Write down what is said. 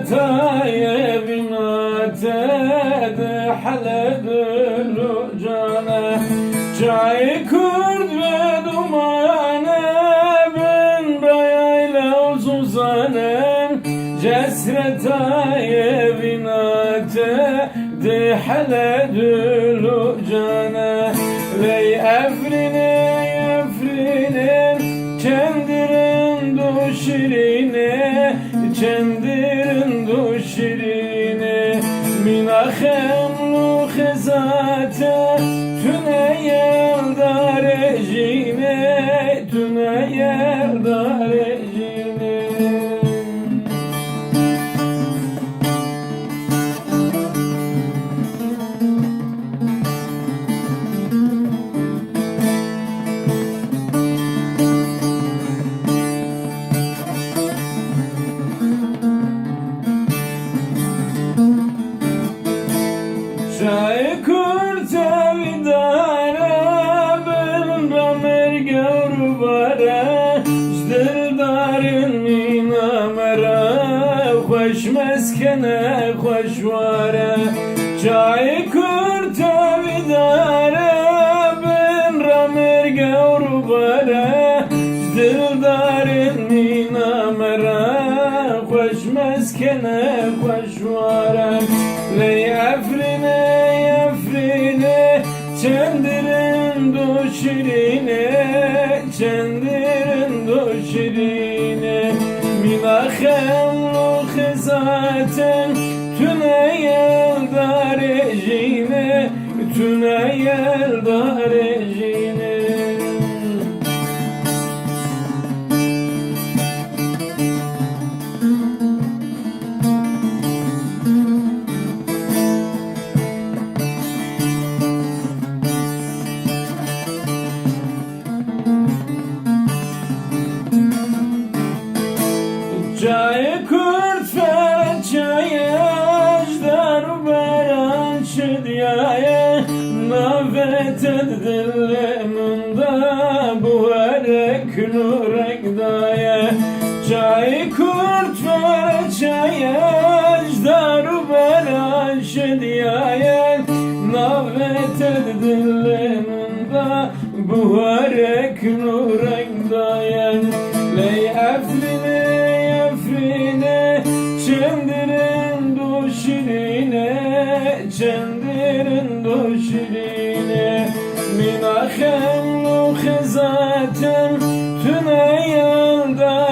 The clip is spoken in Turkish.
جسرتای بینات ده حلدلو جانه چای کرد و دومانه بن رایل زوزانه جسرتای بینات ده حلدلو جانه لی افرینه چندرن دو شیرینه چندرن دو شیرینه من خملو خزاته تونه یلدار جینه تونه یلدار جینه Çay kurtavi dara ben ramer gavru Jdirdarın minamera Xoş meskene xoş vare Çay kurtavi dara ben ramer gavru Jdirdarın minamera Xoş meskene xoş vare Ley afrine çendirin do şirine çendirin do şirine minahem lo zaten tüne yeldar ejine tüne yeldar ejine Çay kurt ve çay ajdar baran şıdyaya Navet eddilimunda bu erek nurek daya Çay kurt ve çay ajdar baran şıdyaya Navet eddilimunda bu erek nurek daya Ley efline çendirin do şirine çendirin do şirine minahem lo zaten tüne yelda